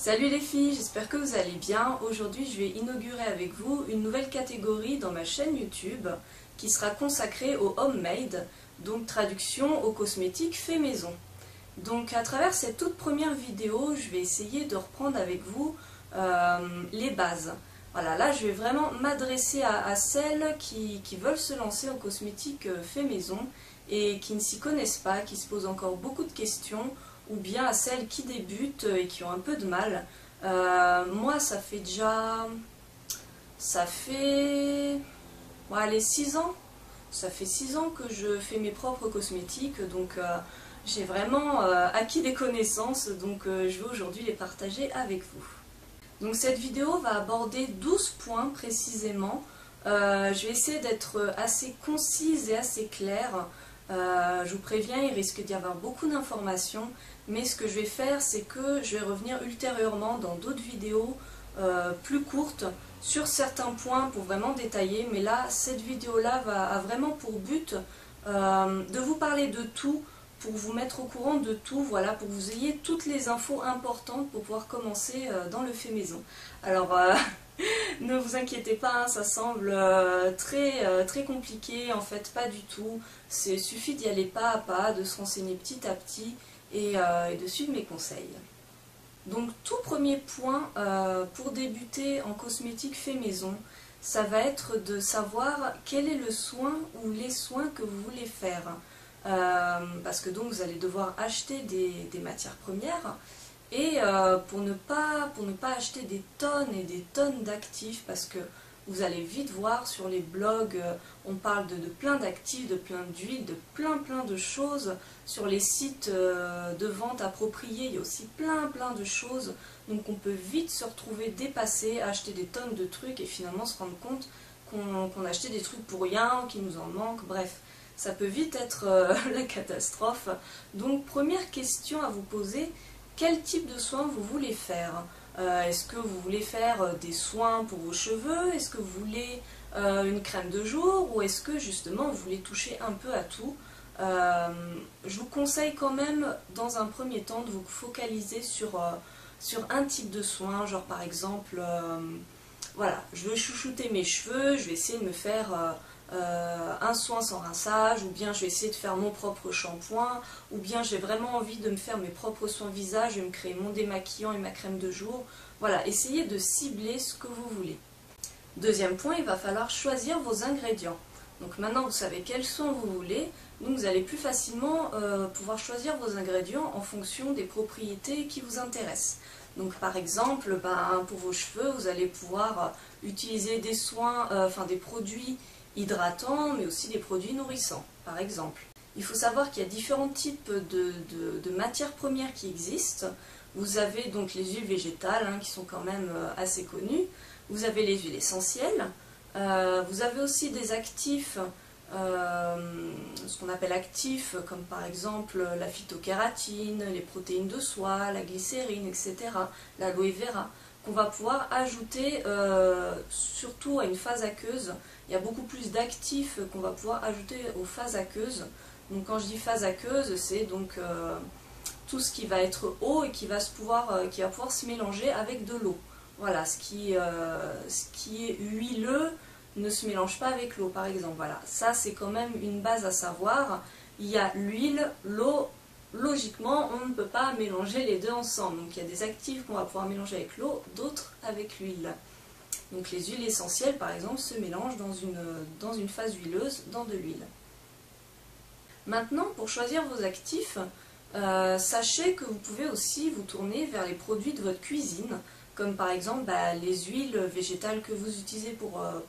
Salut les filles, j'espère que vous allez bien. Aujourd'hui, je vais inaugurer avec vous une nouvelle catégorie dans ma chaîne YouTube qui sera consacrée au homemade, donc traduction aux cosmétiques faits maison. Donc à travers cette toute première vidéo, je vais essayer de reprendre avec vous les bases. Voilà, là je vais vraiment m'adresser à celles qui veulent se lancer en cosmétiques faits maison et qui ne s'y connaissent pas, qui se posent encore beaucoup de questions, ou bien à celles qui débutent et qui ont un peu de mal. Moi, ça fait 6 ans. Ça fait 6 ans que je fais mes propres cosmétiques, donc j'ai vraiment acquis des connaissances, donc je vais aujourd'hui les partager avec vous. Donc cette vidéo va aborder 12 points précisément. Je vais essayer d'être assez concise et assez claire. Je vous préviens, il risque d'y avoir beaucoup d'informations, mais ce que je vais faire, c'est que je vais revenir ultérieurement dans d'autres vidéos plus courtes sur certains points pour vraiment détailler. Mais là, cette vidéo-là a vraiment pour but de vous parler de tout, pour vous mettre au courant de tout, voilà, pour que vous ayez toutes les infos importantes pour pouvoir commencer dans le fait maison. Alors, ne vous inquiétez pas, hein, ça semble très compliqué, en fait pas du tout. Il suffit d'y aller pas à pas, de se renseigner petit à petit et de suivre mes conseils. Donc tout premier point pour débuter en cosmétique fait maison, ça va être de savoir quel est le soin ou les soins que vous voulez faire. Parce que donc vous allez devoir acheter des matières premières. Et pour ne pas acheter des tonnes et des tonnes d'actifs, parce que vous allez vite voir sur les blogs, on parle de plein d'actifs, de plein d'huiles, de plein de choses. Sur les sites de vente appropriés, il y a aussi plein de choses. Donc on peut vite se retrouver dépassé, acheter des tonnes de trucs et finalement se rendre compte qu'on a acheté des trucs pour rien, qu'il nous en manque, bref. Ça peut vite être la catastrophe. Donc première question à vous poser, quel type de soins vous voulez faire? Est-ce que vous voulez faire des soins pour vos cheveux? Est-ce que vous voulez une crème de jour? Ou est-ce que justement vous voulez toucher un peu à tout? Je vous conseille quand même dans un premier temps de vous focaliser sur un type de soin, genre par exemple, voilà, je veux chouchouter mes cheveux, je vais essayer de me faire un soin sans rinçage, ou bien je vais essayer de faire mon propre shampoing, ou bien j'ai vraiment envie de me faire mes propres soins visage, je vais me créer mon démaquillant et ma crème de jour. Voilà, essayez de cibler ce que vous voulez. Deuxième point, il va falloir choisir vos ingrédients. Donc maintenant vous savez quels soins vous voulez, donc vous allez plus facilement pouvoir choisir vos ingrédients en fonction des propriétés qui vous intéressent. Donc par exemple, pour vos cheveux, vous allez pouvoir utiliser des soins, des produits hydratants, mais aussi des produits nourrissants, par exemple. Il faut savoir qu'il y a différents types de matières premières qui existent. Vous avez donc les huiles végétales, hein, qui sont quand même assez connues. Vous avez les huiles essentielles. Vous avez aussi des actifs, ce qu'on appelle actifs, comme par exemple la phytokératine, les protéines de soie, la glycérine, etc., l'aloe vera, qu'on va pouvoir ajouter surtout à une phase aqueuse. Il y a beaucoup plus d'actifs qu'on va pouvoir ajouter aux phases aqueuses. Donc quand je dis phase aqueuse, c'est donc tout ce qui va être eau et qui va pouvoir se mélanger avec de l'eau. Voilà, ce qui est huileux ne se mélange pas avec l'eau, par exemple. Voilà, ça c'est quand même une base à savoir. Il y a l'huile, l'eau. Logiquement, on ne peut pas mélanger les deux ensemble. Donc il y a des actifs qu'on va pouvoir mélanger avec l'eau, d'autres avec l'huile. Donc les huiles essentielles, par exemple, se mélangent dans une phase huileuse, dans de l'huile. Maintenant, pour choisir vos actifs, sachez que vous pouvez aussi vous tourner vers les produits de votre cuisine, comme par exemple les huiles végétales que vous utilisez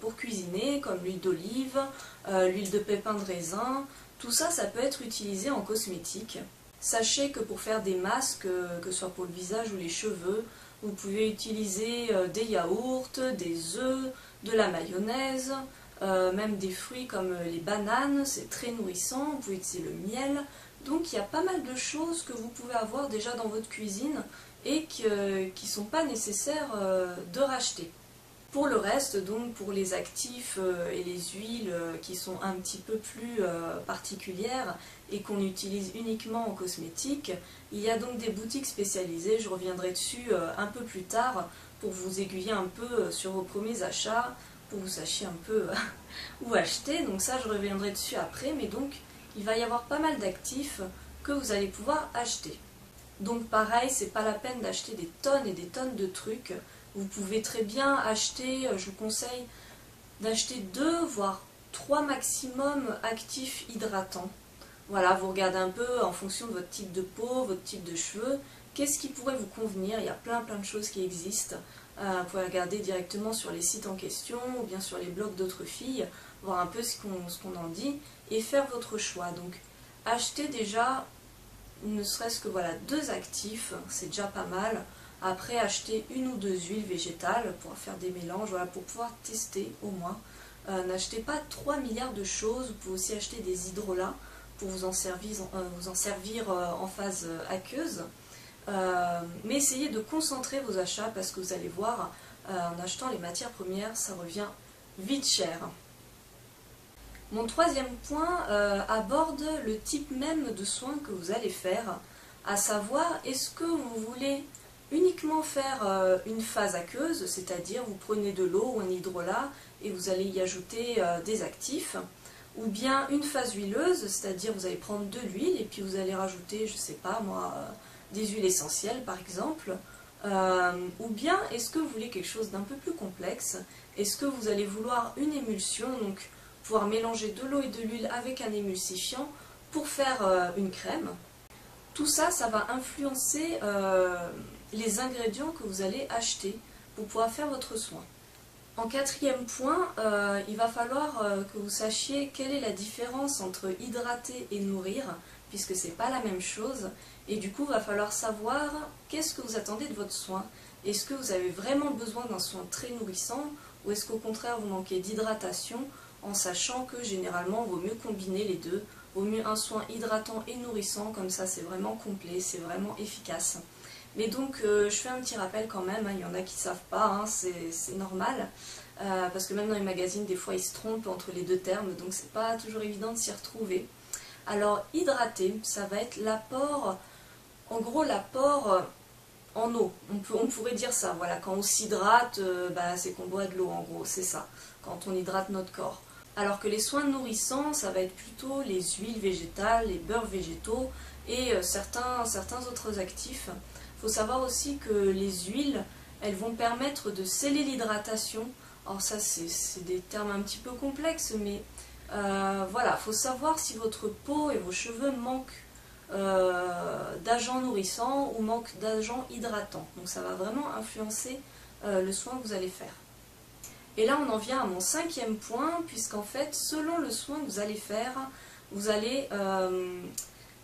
pour cuisiner, comme l'huile d'olive, l'huile de pépins de raisin. Tout ça, ça peut être utilisé en cosmétique. Sachez que pour faire des masques, que ce soit pour le visage ou les cheveux, vous pouvez utiliser des yaourts, des œufs, de la mayonnaise, même des fruits comme les bananes, c'est très nourrissant, vous pouvez utiliser le miel. Donc il y a pas mal de choses que vous pouvez avoir déjà dans votre cuisine et qui ne sont pas nécessaires de racheter. Pour le reste, donc pour les actifs et les huiles qui sont un petit peu plus particulières et qu'on utilise uniquement en cosmétique. Il y a donc des boutiques spécialisées, je reviendrai dessus un peu plus tard pour vous aiguiller un peu sur vos premiers achats, pour que vous sachiez un peu où acheter. Donc ça, je reviendrai dessus après, mais donc il va y avoir pas mal d'actifs que vous allez pouvoir acheter. Donc pareil, c'est pas la peine d'acheter des tonnes et des tonnes de trucs. Vous pouvez très bien acheter, je vous conseille d'acheter 2 voire 3 maximum actifs hydratants. Voilà, vous regardez un peu en fonction de votre type de peau, votre type de cheveux, qu'est-ce qui pourrait vous convenir. Il y a plein de choses qui existent. Vous pouvez regarder directement sur les sites en question ou bien sur les blogs d'autres filles, voir un peu ce qu'on en dit et faire votre choix. Donc achetez déjà ne serait-ce que voilà 2 actifs, c'est déjà pas mal. Après, acheter 1 ou 2 huiles végétales pour faire des mélanges, voilà, pour pouvoir tester au moins. N'achetez pas 3 milliards de choses, vous pouvez aussi acheter des hydrolats pour vous en servir en phase aqueuse. Mais essayez de concentrer vos achats parce que vous allez voir, en achetant les matières premières, ça revient vite cher. Mon 3e point aborde le type même de soins que vous allez faire, à savoir, est-ce que vous voulez uniquement faire une phase aqueuse, c'est-à-dire vous prenez de l'eau ou un hydrolat et vous allez y ajouter des actifs, ou bien une phase huileuse, c'est-à-dire vous allez prendre de l'huile et puis vous allez rajouter, je sais pas moi, des huiles essentielles par exemple, ou bien est-ce que vous voulez quelque chose d'un peu plus complexe, est-ce que vous allez vouloir une émulsion, donc pouvoir mélanger de l'eau et de l'huile avec un émulsifiant pour faire une crème. Tout ça, ça va influencer les ingrédients que vous allez acheter pour pouvoir faire votre soin. En 4e point, il va falloir que vous sachiez quelle est la différence entre hydrater et nourrir, puisque c'est pas la même chose. Et du coup, il va falloir savoir qu'est-ce que vous attendez de votre soin. Est-ce que vous avez vraiment besoin d'un soin très nourrissant ou est-ce qu'au contraire vous manquez d'hydratation, en sachant que généralement il vaut mieux combiner les deux. Vaut mieux un soin hydratant et nourrissant, comme ça c'est vraiment complet, c'est vraiment efficace. Mais donc je fais un petit rappel quand même, hein, il y en a qui ne savent pas, hein, c'est normal, parce que même dans les magazines des fois ils se trompent entre les 2 termes, donc c'est pas toujours évident de s'y retrouver. Alors hydrater, ça va être l'apport, en gros l'apport en eau, on pourrait dire ça, voilà, quand on s'hydrate, c'est qu'on boit de l'eau en gros, c'est ça, quand on hydrate notre corps. Alors que les soins nourrissants, ça va être plutôt les huiles végétales, les beurres végétaux et certains autres actifs. Il faut savoir aussi que les huiles, elles vont permettre de sceller l'hydratation. Alors ça, c'est des termes un petit peu complexes, mais voilà, il faut savoir si votre peau et vos cheveux manquent d'agents nourrissants ou manquent d'agents hydratants. Donc ça va vraiment influencer le soin que vous allez faire. Et là, on en vient à mon 5e point, puisqu'en fait, selon le soin que vous allez faire, vous allez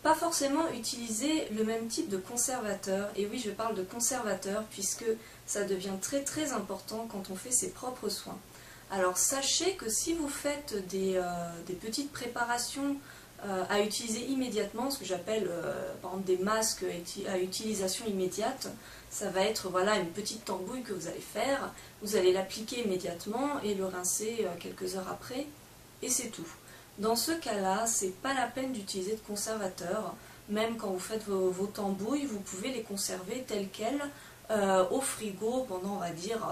pas forcément utiliser le même type de conservateur. Et oui, je parle de conservateur, puisque ça devient très important quand on fait ses propres soins. Alors, sachez que si vous faites des petites préparations à utiliser immédiatement, ce que j'appelle par exemple des masques à utilisation immédiate, ça va être voilà, une petite tambouille que vous allez faire, vous allez l'appliquer immédiatement et le rincer quelques heures après, et c'est tout. Dans ce cas-là, c'est pas la peine d'utiliser de conservateur, même quand vous faites vos tambouilles, vous pouvez les conserver telles quelles au frigo pendant, on va dire,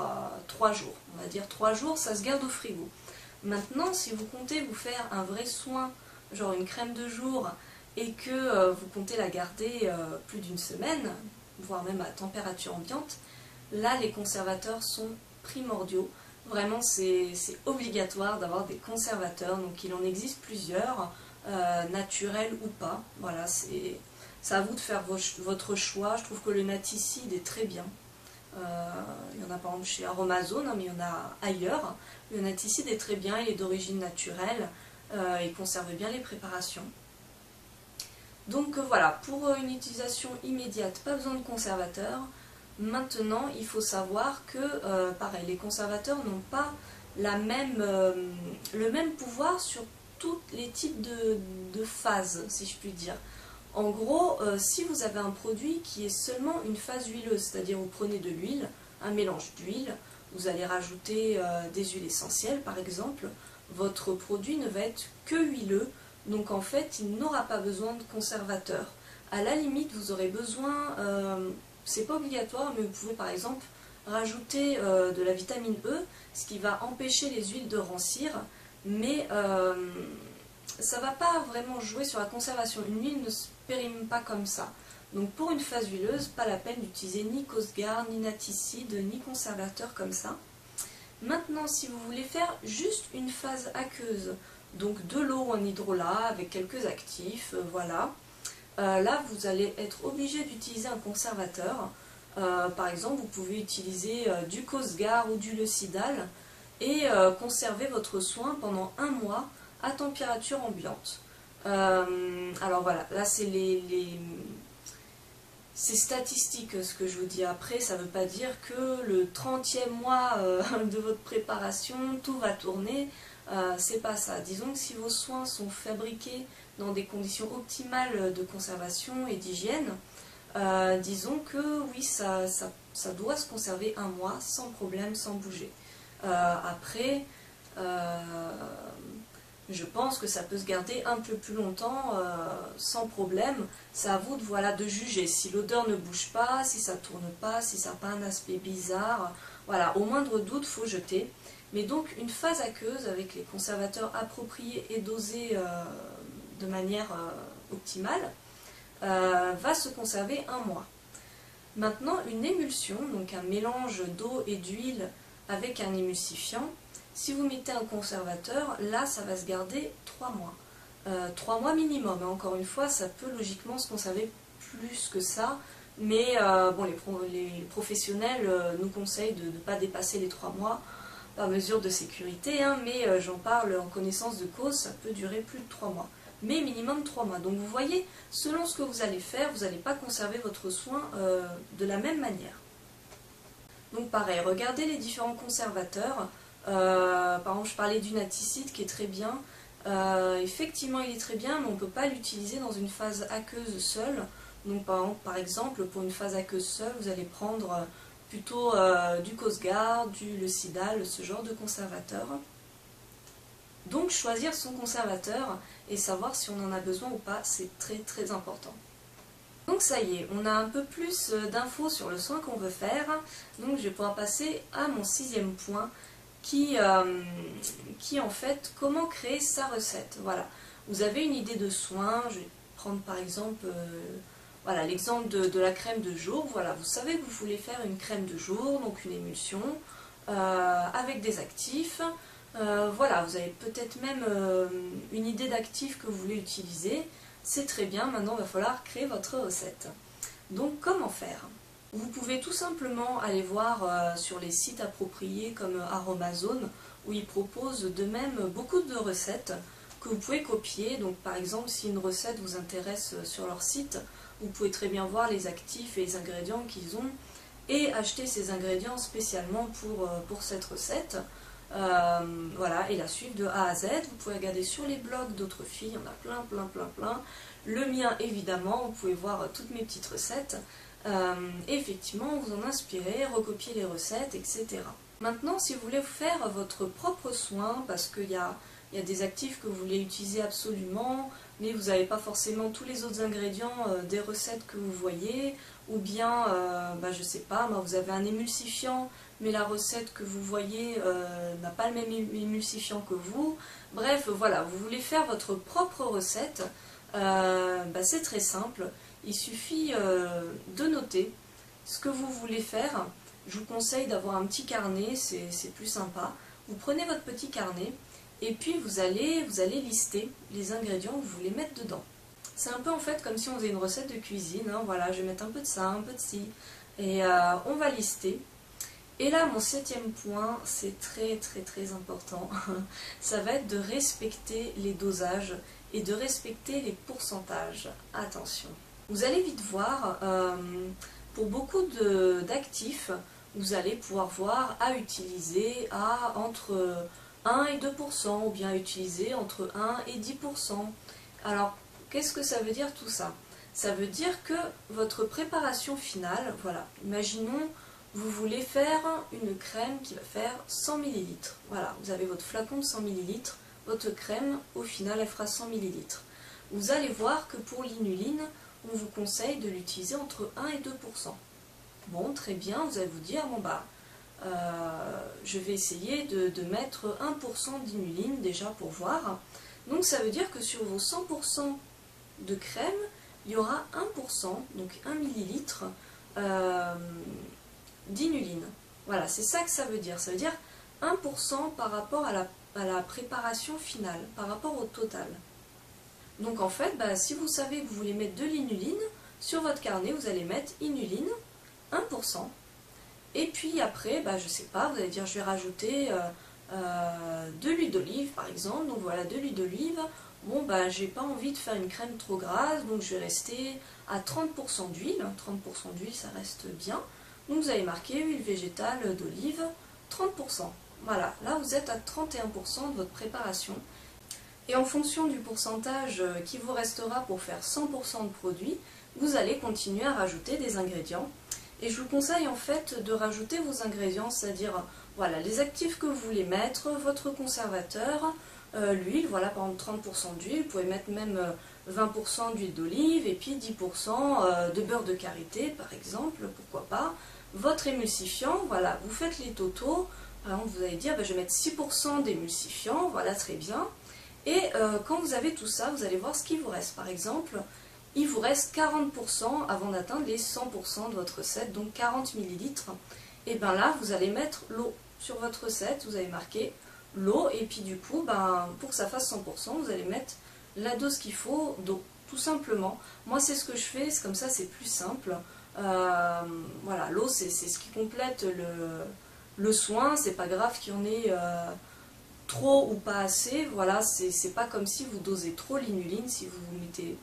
3 jours. On va dire 3 jours, ça se garde au frigo. Maintenant, si vous comptez vous faire un vrai soin, genre une crème de jour, et que vous comptez la garder plus d'1 semaine, voire même à température ambiante, là les conservateurs sont primordiaux. Vraiment c'est obligatoire d'avoir des conservateurs, donc il en existe plusieurs, naturels ou pas. Voilà, c'est à vous de faire votre choix. Je trouve que le naticide est très bien. Il y en a par exemple chez Aromazone, mais il y en a ailleurs. Le naticide est très bien, il est d'origine naturelle. Il conserve bien les préparations. Donc voilà, pour une utilisation immédiate, pas besoin de conservateur. Maintenant, il faut savoir que, pareil, les conservateurs n'ont pas le même pouvoir sur tous les types de phases, si je puis dire. En gros, si vous avez un produit qui est seulement une phase huileuse, c'est-à-dire vous prenez de l'huile, un mélange d'huile, vous allez rajouter des huiles essentielles par exemple, votre produit ne va être que huileux, Donc en fait, il n'aura pas besoin de conservateur. À la limite, vous aurez besoin, c'est pas obligatoire, mais vous pouvez par exemple rajouter de la vitamine E, ce qui va empêcher les huiles de rancir, mais ça ne va pas vraiment jouer sur la conservation. Une huile ne se périme pas comme ça. Donc pour une phase huileuse, pas la peine d'utiliser ni Cosgar, ni naticide, ni conservateur comme ça. Maintenant, si vous voulez faire juste une phase aqueuse, donc de l'eau en hydrolat avec quelques actifs, voilà, là vous allez être obligé d'utiliser un conservateur. Par exemple, vous pouvez utiliser du Cosgar ou du Leucidal et conserver votre soin pendant 1 mois à température ambiante. Alors voilà, là c'est c'est statistique ce que je vous dis. Après, ça ne veut pas dire que le 30e mois de votre préparation, tout va tourner. C'est pas ça. Disons que si vos soins sont fabriqués dans des conditions optimales de conservation et d'hygiène, disons que oui, ça doit se conserver 1 mois sans problème, sans bouger. Après, je pense que ça peut se garder un peu plus longtemps sans problème. C'est à vous de, voilà, de juger si l'odeur ne bouge pas, si ça ne tourne pas, si ça n'a pas un aspect bizarre. Voilà, au moindre doute, il faut jeter. Mais donc une phase aqueuse avec les conservateurs appropriés et dosés de manière optimale va se conserver 1 mois. Maintenant, une émulsion, donc un mélange d'eau et d'huile avec un émulsifiant, si vous mettez un conservateur, là ça va se garder 3 mois. 3 mois minimum, hein. Encore une fois, ça peut logiquement se conserver plus que ça, mais bon, les professionnels nous conseillent de ne pas dépasser les 3 mois, par mesure de sécurité, hein, mais j'en parle en connaissance de cause, ça peut durer plus de 3 mois. Mais minimum 3 mois. Donc vous voyez, selon ce que vous allez faire, vous n'allez pas conserver votre soin de la même manière. Donc pareil, regardez les différents conservateurs. Par exemple, je parlais du naticide qui est très bien. Effectivement, il est très bien, mais on ne peut pas l'utiliser dans une phase aqueuse seule. Donc par exemple, pour une phase aqueuse seule, vous allez prendre plutôt du Cosgar, du Leucidal, ce genre de conservateur. Donc choisir son conservateur et savoir si on en a besoin ou pas, c'est très très important. Donc ça y est, on a un peu plus d'infos sur le soin qu'on veut faire. Donc je vais pouvoir passer à mon 6e point qui en fait, comment créer sa recette. Voilà, vous avez une idée de soin, je vais prendre par exemple voilà, l'exemple de la crème de jour. Voilà, vous savez que vous voulez faire une crème de jour, donc une émulsion avec des actifs. Voilà, vous avez peut-être même une idée d'actifs que vous voulez utiliser. C'est très bien, maintenant il va falloir créer votre recette. Donc comment faire? Vous pouvez tout simplement aller voir sur les sites appropriés comme Aromazone, où ils proposent de même beaucoup de recettes que vous pouvez copier. Donc par exemple, si une recette vous intéresse sur leur site, vous pouvez très bien voir les actifs et les ingrédients qu'ils ont et acheter ces ingrédients spécialement pour cette recette. Voilà, et la suivre de A à Z. Vous pouvez regarder sur les blogs d'autres filles, il y en a plein. Le mien évidemment, vous pouvez voir toutes mes petites recettes. Et effectivement, vous en inspirez, recopier les recettes, etc. Maintenant, si vous voulez faire votre propre soin, parce qu'il y a des actifs que vous voulez utiliser absolument, mais vous n'avez pas forcément tous les autres ingrédients des recettes que vous voyez, ou bien, je sais pas, vous avez un émulsifiant, mais la recette que vous voyez n'a pas le même émulsifiant que vous. Bref, voilà, vous voulez faire votre propre recette, c'est très simple. Il suffit de noter ce que vous voulez faire. Je vous conseille d'avoir un petit carnet, c'est plus sympa. Vous prenez votre petit carnet et puis vous allez lister les ingrédients que vous voulez mettre dedans. C'est un peu en fait comme si on faisait une recette de cuisine, hein. Voilà, je vais mettre un peu de ça, un peu de ci, et on va lister. Et là, mon 7e point, c'est très important, ça va être de respecter les dosages et de respecter les pourcentages. Attention. Vous allez vite voir, pour beaucoup d'actifs, vous allez pouvoir voir à utiliser entre 1 et 2%, ou bien à utiliser entre 1 et 10%. Alors, qu'est-ce que ça veut dire tout ça? Ça veut dire que votre préparation finale, voilà, imaginons, vous voulez faire une crème qui va faire 100 ml. Voilà, vous avez votre flacon de 100 ml, votre crème, au final, elle fera 100 ml. Vous allez voir que pour l'inuline, on vous conseille de l'utiliser entre 1 et 2%. Bon, très bien, vous allez vous dire, bon bah, je vais essayer de mettre 1% d'inuline déjà pour voir. Donc ça veut dire que sur vos 100% de crème, il y aura 1%, donc 1 millilitre d'inuline. Voilà, c'est ça que ça veut dire. Ça veut dire 1% par rapport à la préparation finale, par rapport au total. Donc en fait, bah, si vous savez que vous voulez mettre de l'inuline, sur votre carnet, vous allez mettre inuline, 1%. Et puis après, bah, je sais pas, vous allez dire je vais rajouter de l'huile d'olive par exemple. Donc voilà, de l'huile d'olive. Bon, bah, j'ai pas envie de faire une crème trop grasse, donc je vais rester à 30% d'huile. 30% d'huile, ça reste bien. Donc vous allez marquer huile végétale d'olive, 30%. Voilà, là vous êtes à 31% de votre préparation. Et en fonction du pourcentage qui vous restera pour faire 100% de produit, vous allez continuer à rajouter des ingrédients. Et je vous conseille en fait de rajouter vos ingrédients, c'est-à-dire voilà, les actifs que vous voulez mettre, votre conservateur, l'huile, voilà par exemple 30% d'huile, vous pouvez mettre même 20% d'huile d'olive et puis 10% de beurre de karité par exemple, pourquoi pas. Votre émulsifiant, voilà, vous faites les totaux, par exemple vous allez dire je vais mettre 6% d'émulsifiant, voilà très bien. Et quand vous avez tout ça, vous allez voir ce qu'il vous reste. Par exemple, il vous reste 40% avant d'atteindre les 100% de votre recette, donc 40 ml. Et bien là, vous allez mettre l'eau sur votre recette, vous allez marquer l'eau, et puis du coup, pour que ça fasse 100%, vous allez mettre la dose qu'il faut d'eau, tout simplement. Moi, c'est ce que je fais, c'est comme ça, c'est plus simple. Voilà, l'eau, c'est ce qui complète le soin, c'est pas grave qu'il y en ait... trop ou pas assez, voilà, c'est pas comme si vous dosez trop l'inuline, si vous mettez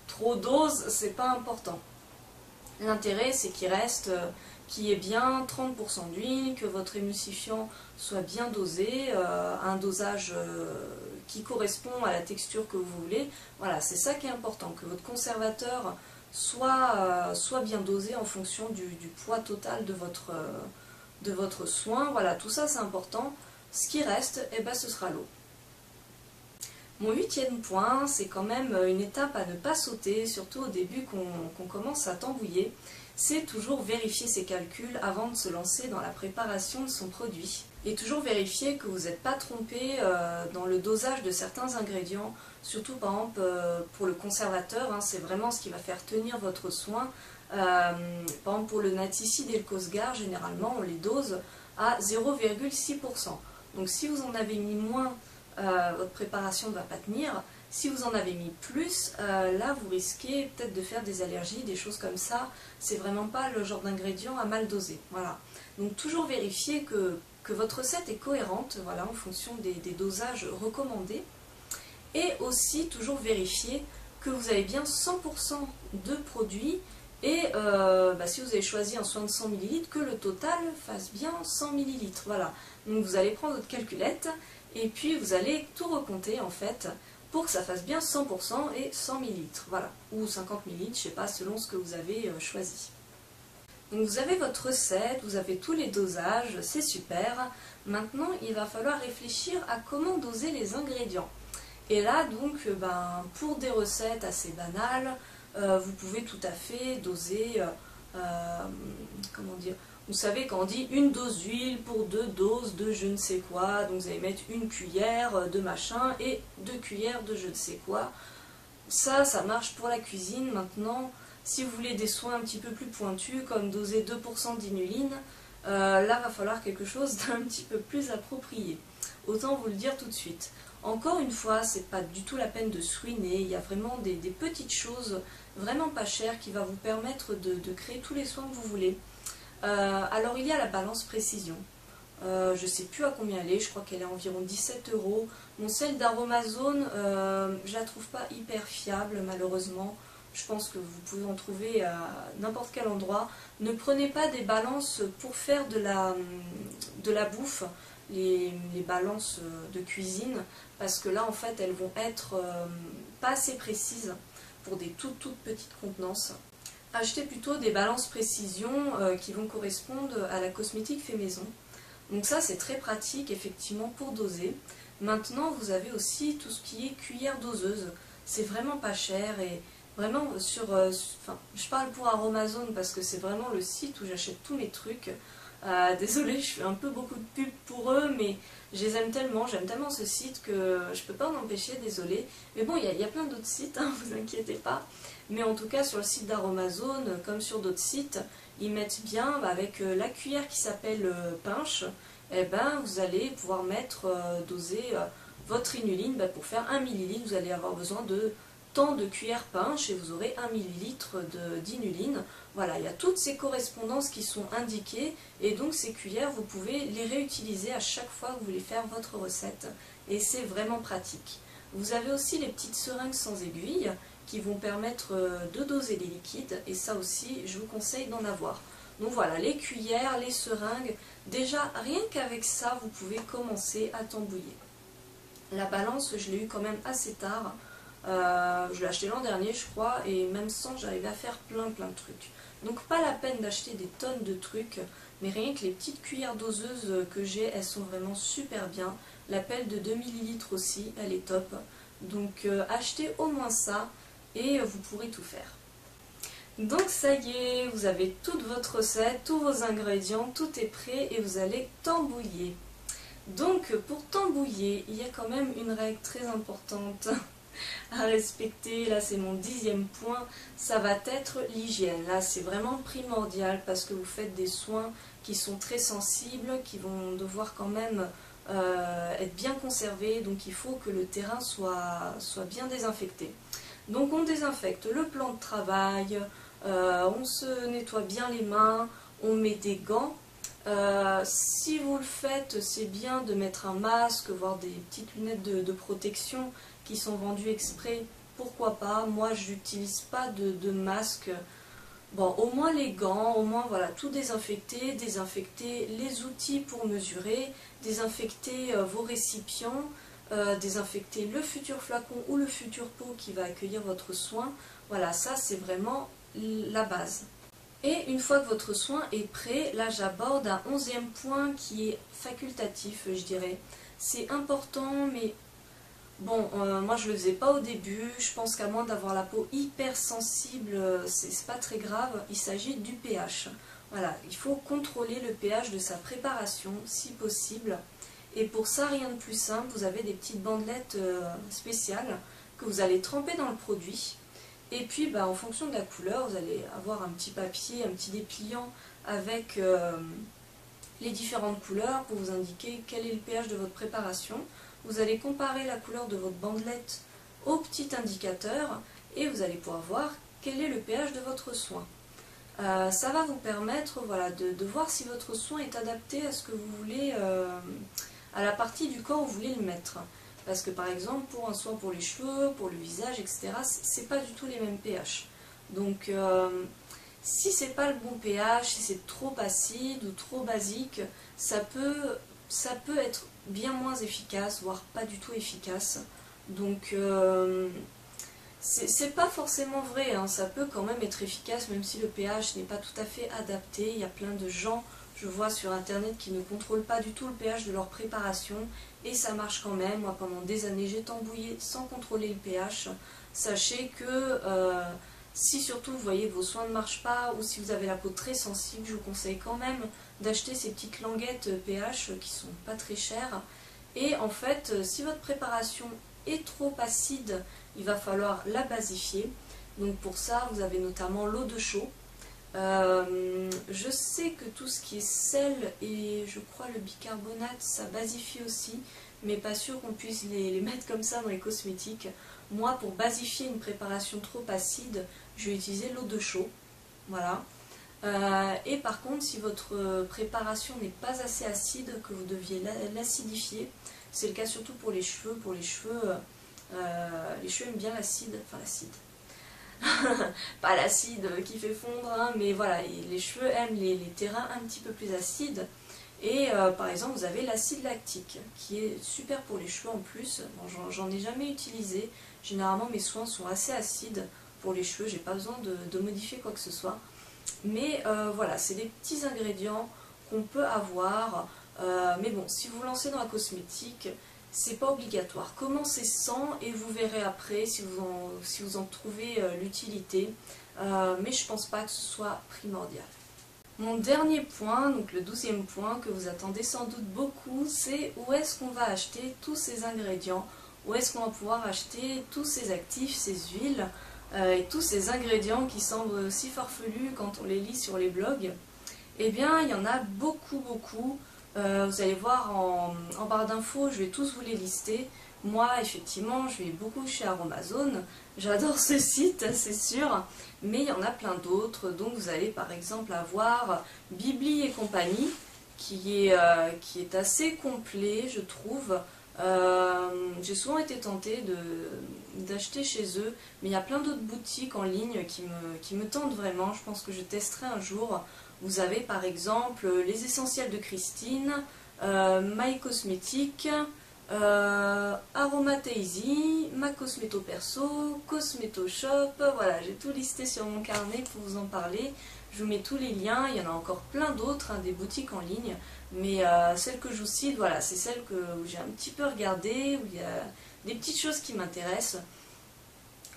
trop dose, c'est pas important. L'intérêt c'est qu'il reste, qu'il y ait bien 30% d'huile, que votre émulsifiant soit bien dosé, un dosage qui correspond à la texture que vous voulez, voilà, c'est ça qui est important, que votre conservateur soit bien dosé en fonction du poids total de votre soin, voilà, tout ça c'est important. Ce qui reste, eh ben, ce sera l'eau. Mon 8e point, c'est quand même une étape à ne pas sauter, surtout au début qu'on commence à tambouiller, c'est toujours vérifier ses calculs avant de se lancer dans la préparation de son produit. Et toujours vérifier que vous n'êtes pas trompé dans le dosage de certains ingrédients, surtout par exemple pour le conservateur, hein, c'est vraiment ce qui va faire tenir votre soin. Par exemple pour le naticide et le Cosgar, généralement on les dose à 0,6%. Donc si vous en avez mis moins, votre préparation ne va pas tenir. Si vous en avez mis plus, là vous risquez peut-être de faire des allergies, des choses comme ça. C'est vraiment pas le genre d'ingrédient à mal doser. Voilà. Donc toujours vérifier que votre recette est cohérente, voilà, en fonction des dosages recommandés. Et aussi toujours vérifier que vous avez bien 100% de produits. Et si vous avez choisi un soin de 100 ml, que le total fasse bien 100 ml. Voilà. Donc vous allez prendre votre calculette et puis vous allez tout recompter en fait pour que ça fasse bien 100% et 100 ml. Voilà. Ou 50 ml, je ne sais pas, selon ce que vous avez choisi. Donc vous avez votre recette, vous avez tous les dosages, c'est super. Maintenant, il va falloir réfléchir à comment doser les ingrédients. Et là, donc, pour des recettes assez banales, vous pouvez tout à fait doser, comment dire, vous savez quand on dit une dose d'huile pour 2 doses de je ne sais quoi, donc vous allez mettre 1 cuillère de machin et 2 cuillères de je ne sais quoi. Ça marche pour la cuisine. Maintenant, si vous voulez des soins un petit peu plus pointus, comme doser 2% d'inuline, là va falloir quelque chose d'un petit peu plus approprié. Autant vous le dire tout de suite. Encore une fois, c'est pas du tout la peine de se ruiner, il y a vraiment des petites choses vraiment pas chères qui vont vous permettre de créer tous les soins que vous voulez. Alors il y a la balance précision, je sais plus à combien elle est, je crois qu'elle est à environ 17 €. Bon, celle d'Aromazone, je la trouve pas hyper fiable malheureusement, je pense que vous pouvez en trouver à n'importe quel endroit. Ne prenez pas des balances pour faire de la bouffe, les balances de cuisine, parce que là en fait elles vont être pas assez précises pour des toutes petites contenances. Achetez plutôt des balances précision qui vont correspondre à la cosmétique fait maison. Donc ça c'est très pratique effectivement pour doser. Maintenant, vous avez aussi tout ce qui est cuillère doseuse. C'est vraiment pas cher et vraiment je parle pour Aromazone parce que c'est vraiment le site où j'achète tous mes trucs. Désolée, je fais un peu beaucoup de pub pour eux, mais je les aime tellement, j'aime tellement ce site que je peux pas en empêcher, désolée. Mais bon, il y a plein d'autres sites, hein, vous inquiétez pas. Mais en tout cas, sur le site d'Aromazone, comme sur d'autres sites, ils mettent bien avec la cuillère qui s'appelle pinche. Eh ben, vous allez pouvoir doser votre inuline. Pour faire 1 millilitre, vous allez avoir besoin de tant de cuillères pinche et vous aurez 1 millilitre d'inuline. Voilà, il y a toutes ces correspondances qui sont indiquées et donc ces cuillères, vous pouvez les réutiliser à chaque fois que vous voulez faire votre recette et c'est vraiment pratique. Vous avez aussi les petites seringues sans aiguille qui vont permettre de doser les liquides et ça aussi, je vous conseille d'en avoir. Donc voilà, les cuillères, les seringues, déjà rien qu'avec ça, vous pouvez commencer à tambouiller. La balance, je l'ai eu quand même assez tard. Je l'ai acheté l'an dernier je crois et même sans j'arrivais à faire plein de trucs. Donc pas la peine d'acheter des tonnes de trucs, mais rien que les petites cuillères doseuses que j'ai, elles sont vraiment super bien. La pelle de 2 ml aussi, elle est top. Donc achetez au moins ça et vous pourrez tout faire. Donc ça y est, vous avez toute votre recette, tous vos ingrédients, tout est prêt et vous allez tambouiller. Donc pour tambouiller, il y a quand même une règle très importante à respecter, là c'est mon 10e point, ça va être l'hygiène. Là c'est vraiment primordial parce que vous faites des soins qui sont très sensibles, qui vont devoir quand même être bien conservés, donc il faut que le terrain soit bien désinfecté. Donc on désinfecte le plan de travail, on se nettoie bien les mains, on met des gants. Si vous le faites, c'est bien de mettre un masque, voire des petites lunettes de protection qui sont vendues exprès, pourquoi pas. Moi je n'utilise pas de masque. Bon, au moins les gants, au moins voilà, tout désinfecter, désinfecter les outils pour mesurer, désinfecter vos récipients, désinfecter le futur flacon ou le futur pot qui va accueillir votre soin. Voilà, ça c'est vraiment la base. Et une fois que votre soin est prêt, là j'aborde un 11e point qui est facultatif, je dirais. C'est important, mais bon, moi je le faisais pas au début. Je pense qu'à moins d'avoir la peau hyper sensible, c'est pas très grave. Il s'agit du pH. Voilà, il faut contrôler le pH de sa préparation, si possible. Et pour ça, rien de plus simple, vous avez des petites bandelettes spéciales que vous allez tremper dans le produit. Et puis, en fonction de la couleur, vous allez avoir un petit papier, un petit dépliant avec les différentes couleurs pour vous indiquer quel est le pH de votre préparation. Vous allez comparer la couleur de votre bandelette au petit indicateur et vous allez pouvoir voir quel est le pH de votre soin. Ça va vous permettre de voir si votre soin est adapté à ce que vous voulez, à la partie du corps où vous voulez le mettre. Parce que par exemple, pour un soin pour les cheveux, pour le visage, etc., c'est pas du tout les mêmes pH. Donc, si c'est pas le bon pH, si c'est trop acide ou trop basique, ça peut être bien moins efficace, voire pas du tout efficace. Donc, c'est pas forcément vrai, hein. Ça peut quand même être efficace, même si le pH n'est pas tout à fait adapté. Il y a plein de gens, je vois sur internet, qui ne contrôlent pas du tout le pH de leur préparation et ça marche quand même. Moi pendant des années j'ai tambouillé sans contrôler le pH. Sachez que si surtout vous voyez que vos soins ne marchent pas ou si vous avez la peau très sensible, je vous conseille quand même d'acheter ces petites languettes pH qui sont pas très chères. Et en fait, si votre préparation est trop acide, il va falloir la basifier. Donc pour ça, vous avez notamment l'eau de chaux. Je sais que tout ce qui est sel et je crois le bicarbonate, ça basifie aussi, mais pas sûr qu'on puisse les mettre comme ça dans les cosmétiques. Moi, pour basifier une préparation trop acide, je vais utiliser l'eau de chaux. Voilà. Et par contre, si votre préparation n'est pas assez acide, que vous deviez l'acidifier, c'est le cas surtout pour les cheveux. Pour les cheveux aiment bien l'acide, enfin l'acide. Pas l'acide qui fait fondre, hein, mais voilà, les cheveux aiment les terrains un petit peu plus acides. Et par exemple, vous avez l'acide lactique, qui est super pour les cheveux en plus. Bon, j'en ai jamais utilisé. Généralement, mes soins sont assez acides pour les cheveux. J'ai pas besoin de modifier quoi que ce soit. Mais voilà, c'est des petits ingrédients qu'on peut avoir. Mais bon, si vous vous lancez dans la cosmétique, c'est pas obligatoire. Commencez sans et vous verrez après si vous en trouvez l'utilité. Mais je pense pas que ce soit primordial. Mon dernier point, donc le 12e point que vous attendez sans doute beaucoup, c'est où est-ce qu'on va acheter tous ces ingrédients, où est-ce qu'on va pouvoir acheter tous ces actifs, ces huiles et tous ces ingrédients qui semblent si farfelus quand on les lit sur les blogs. Eh bien, il y en a beaucoup. Vous allez voir en barre d'infos, je vais tous vous les lister. Moi, effectivement, je vais beaucoup chez Aromazone. J'adore ce site, c'est sûr. Mais il y en a plein d'autres. Donc, vous allez par exemple avoir Bibli et compagnie, qui est assez complet, je trouve. J'ai souvent été tentée d'acheter chez eux. Mais il y a plein d'autres boutiques en ligne qui me tentent vraiment. Je pense que je testerai un jour. Vous avez par exemple les essentiels de Christine, My Cosmétique, Aromathazy, Ma Cosmeto Perso, Cosmeto Shop, voilà, j'ai tout listé sur mon carnet pour vous en parler. Je vous mets tous les liens, il y en a encore plein d'autres, hein, des boutiques en ligne, mais celle que je vous cite, voilà, c'est celle où j'ai un petit peu regardé, où il y a des petites choses qui m'intéressent.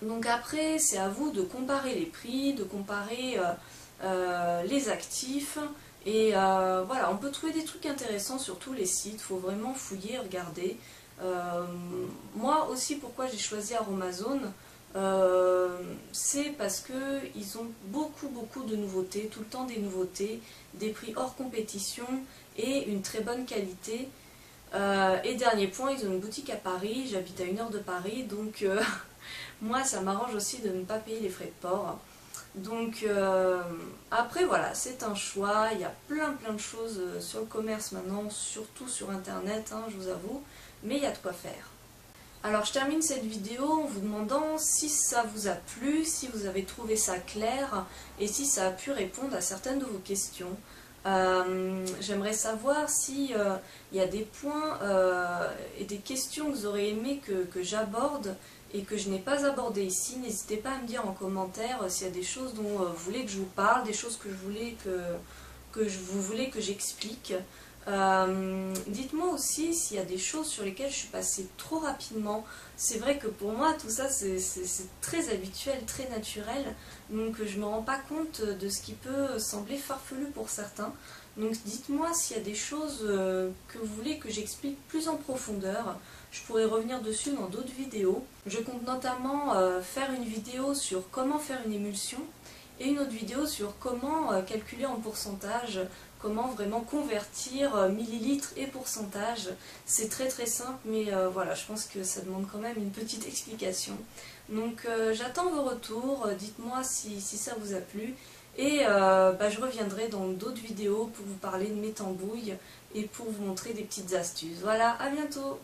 Donc après, c'est à vous de comparer les prix, de comparer les actifs. Et voilà, on peut trouver des trucs intéressants sur tous les sites, il faut vraiment fouiller, regarder. Moi aussi, pourquoi j'ai choisi Aromazone, c'est parce qu'ils ont beaucoup de nouveautés, tout le temps des nouveautés, des prix hors compétition et une très bonne qualité. Et dernier point, ils ont une boutique à Paris, j'habite à 1 heure de Paris, donc moi ça m'arrange aussi de ne pas payer les frais de port. Donc après voilà, c'est un choix, il y a plein de choses sur le commerce maintenant, surtout sur internet, hein, je vous avoue, mais il y a de quoi faire. Alors je termine cette vidéo en vous demandant si ça vous a plu, si vous avez trouvé ça clair et si ça a pu répondre à certaines de vos questions. J'aimerais savoir s'il y a des points et des questions que vous aurez aimé que j'aborde et que je n'ai pas abordé ici. N'hésitez pas à me dire en commentaire s'il y a des choses dont vous voulez que je vous parle, des choses que vous voulez que j'explique. Dites-moi aussi s'il y a des choses sur lesquelles je suis passée trop rapidement. C'est vrai que pour moi tout ça c'est très habituel, très naturel, donc je ne me rends pas compte de ce qui peut sembler farfelu pour certains. Donc dites-moi s'il y a des choses que vous voulez que j'explique plus en profondeur. Je pourrais revenir dessus dans d'autres vidéos. Je compte notamment faire une vidéo sur comment faire une émulsion et une autre vidéo sur comment calculer en pourcentage, comment vraiment convertir millilitres et pourcentage. C'est très simple, mais voilà, je pense que ça demande quand même une petite explication. Donc j'attends vos retours, dites-moi si ça vous a plu. Et je reviendrai dans d'autres vidéos pour vous parler de mes tambouilles et pour vous montrer des petites astuces. Voilà, à bientôt!